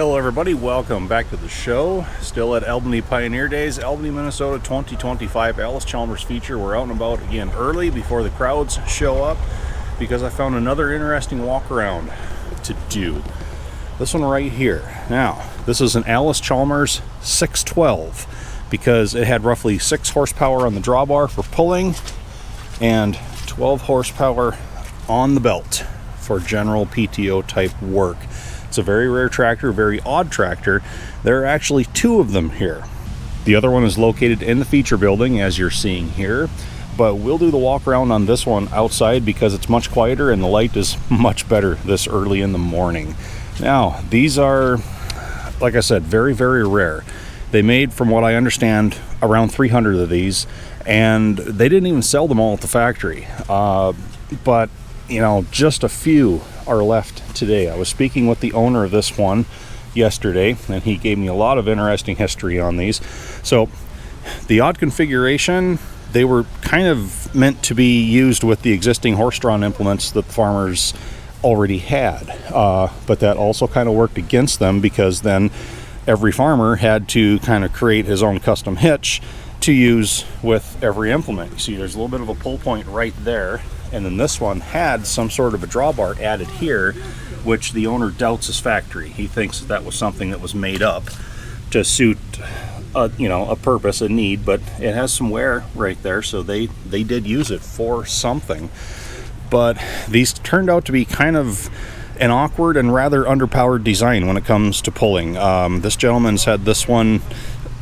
Hello everybody, welcome back to the show. Still at Albany Pioneer Days, Albany, Minnesota 2025 Allis-Chalmers feature. We're out and about again early before the crowds show up because I found another interesting walk around to do. This one right here. Now, this is an Allis-Chalmers 612 because it had roughly 6 horsepower on the drawbar for pulling and 12 horsepower on the belt for general PTO type work. It's a very rare tractor, very odd tractor. There are actually 2 of them here. The other one is located in the feature building, as you're seeing here, but we'll do the walk around on this one outside because it's much quieter and the light is much better this early in the morning. Now, these are, like I said, very, very rare. They made, from what I understand, around 300 of these, and they didn't even sell them all at the factory. But, you know, just a few are left today. I was speaking with the owner of this one yesterday, and he gave me a lot of interesting history on these. So, the odd configuration, they were kind of meant to be used with the existing horse-drawn implements that the farmers already had. But that also kind of worked against them because then every farmer had to kind of create his own custom hitch to use with every implement. You see there's a little bit of a pull point right there, and then this one had some sort of a drawbar added here, which the owner doubts is factory. He thinks that was something that was made up to suit a purpose, a need, but it has some wear right there, so they did use it for something. But these turned out to be kind of an awkward and rather underpowered design when it comes to pulling. This gentleman's had this one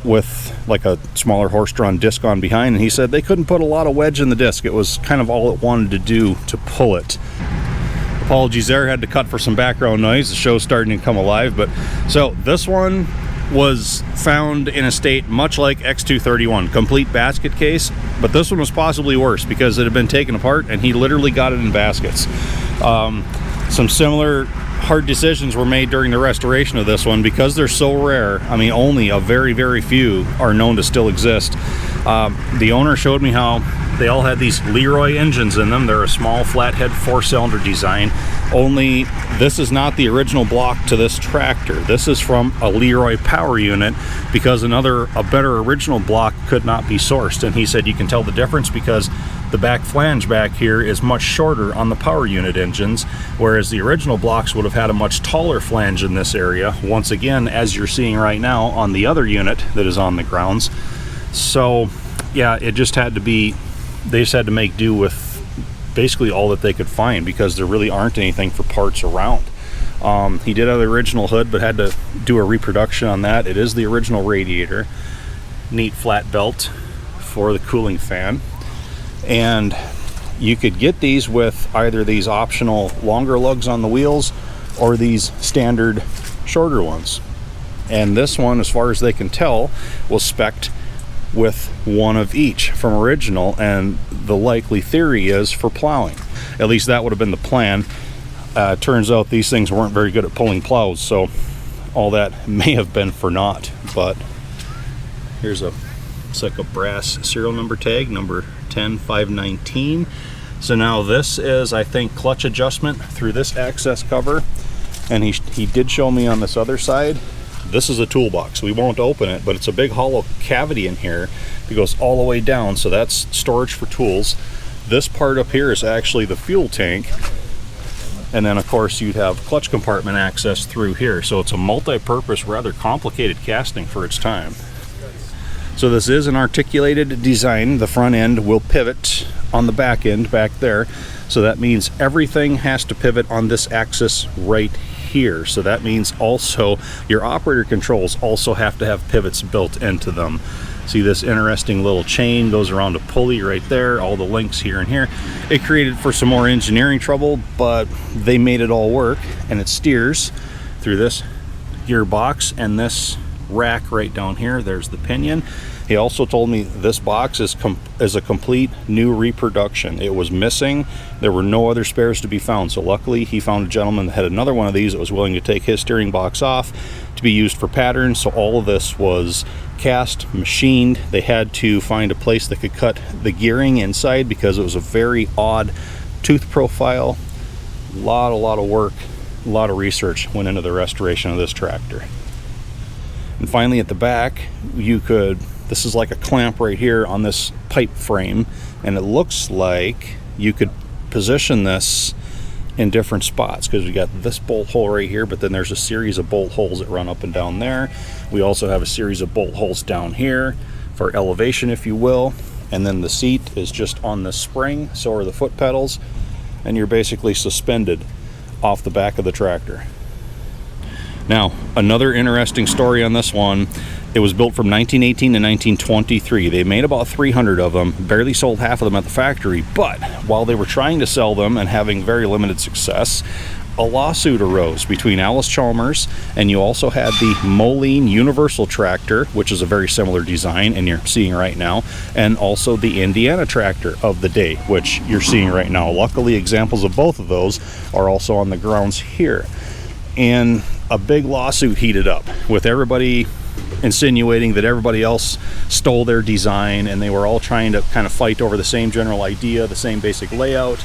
with like a smaller horse-drawn disc on behind, and he said they couldn't put a lot of wedge in the disc. It was kind of all it wanted to do to pull it. Apologies there, had to cut for some background noise. The show's starting to come alive. But so this one was found in a state much like X231, complete basket case, but this one was possibly worse because it had been taken apart and he literally got it in baskets. Some similar hard decisions were made during the restoration of this one because they're so rare. I mean, only a very, very few are known to still exist. The owner showed me how they all had these Leroy engines in them. They're a small flathead 4-cylinder design. Only this is not the original block to this tractor. This is from a Leroy power unit because a better original block could not be sourced. And he said you can tell the difference because the back flange back here is much shorter on the power unit engines, whereas the original blocks would have had a much taller flange in this area, once again, as you're seeing right now on the other unit that is on the grounds. So yeah, it just had to be, they just had to make do with basically all that they could find because there really aren't anything for parts around. He did have the original hood but had to do a reproduction on that. It is the original radiator. Neat flat belt for the cooling fan. And you could get these with either these optional longer lugs on the wheels or these standard shorter ones. And this one, as far as they can tell, was spec'd with one of each from original, and the likely theory is for plowing. At least that would have been the plan. Turns out these things weren't very good at pulling plows, so all that may have been for naught. But here's it's like a brass serial number tag, number 10519. So now this is, I think, clutch adjustment through this access cover, and he did show me on this other side. This is a toolbox. We won't open it, but it's a big hollow cavity in here that goes all the way down, so that's storage for tools. This part up here is actually the fuel tank, and then of course you'd have clutch compartment access through here. So it's a multi-purpose, rather complicated casting for its time. So this is an articulated design. The front end will pivot on the back end back there. So that means everything has to pivot on this axis right here. So that means also your operator controls also have to have pivots built into them. See this interesting little chain goes around a pulley right there, all the links here and here. It created for some more engineering trouble, but they made it all work, and it steers through this gearbox and this rack right down here. There's the pinion. He also told me this box is a complete new reproduction. It was missing. There were no other spares to be found. So luckily he found a gentleman that had another one of these that was willing to take his steering box off to be used for patterns. So all of this was cast, machined. They had to find a place that could cut the gearing inside because it was a very odd tooth profile. A lot of work A lot of research went into the restoration of this tractor. And finally at the back, this is like a clamp right here on this pipe frame, and it looks like you could position this in different spots, because we got this bolt hole right here, but then there's a series of bolt holes that run up and down there. We also have a series of bolt holes down here for elevation, if you will. And then the seat is just on the spring, so are the foot pedals, and you're basically suspended off the back of the tractor. Now, another interesting story on this one. It was built from 1918 to 1923. They made about 300 of them, barely sold half of them at the factory, but while they were trying to sell them and having very limited success, a lawsuit arose between Allis-Chalmers, and you also had the Moline Universal tractor, which is a very similar design, and you're seeing right now, and also the Indiana tractor of the day, which you're seeing right now. Luckily, examples of both of those are also on the grounds here. And a big lawsuit heated up with everybody insinuating that everybody else stole their design, and they were all trying to kind of fight over the same general idea, the same basic layout.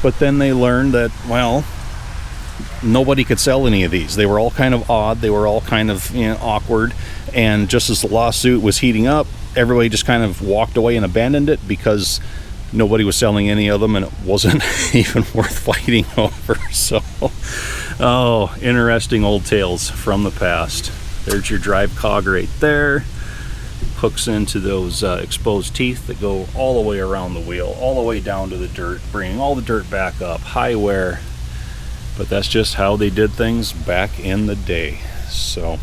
But then they learned that, well, nobody could sell any of these. They were all kind of odd, they were all kind of, awkward, and just as the lawsuit was heating up, everybody just kind of walked away and abandoned it, because nobody was selling any of them and it wasn't even worth fighting over. So, oh, interesting old tales from the past. There's your drive cog right there. Hooks into those exposed teeth that go all the way around the wheel, all the way down to the dirt, bringing all the dirt back up, high wear. But that's just how they did things back in the day. So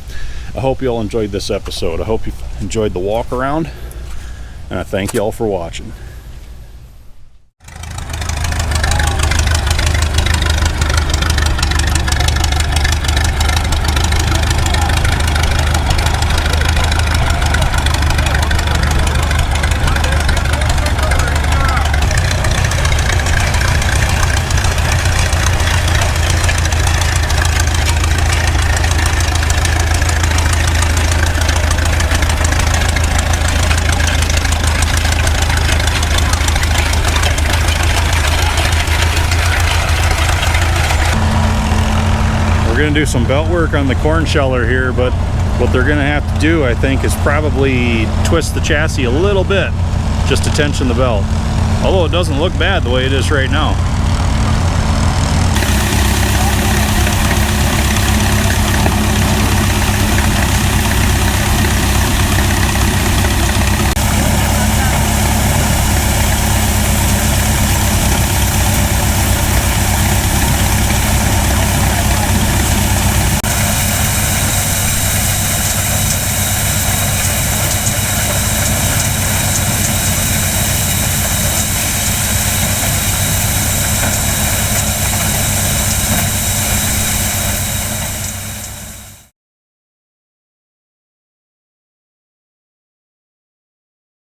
I hope you all enjoyed this episode. I hope you enjoyed the walk around, and I thank you all for watching. We're going to do some belt work on the corn sheller here, but what they're going to have to do, I think, is probably twist the chassis a little bit just to tension the belt. Although it doesn't look bad the way it is right now.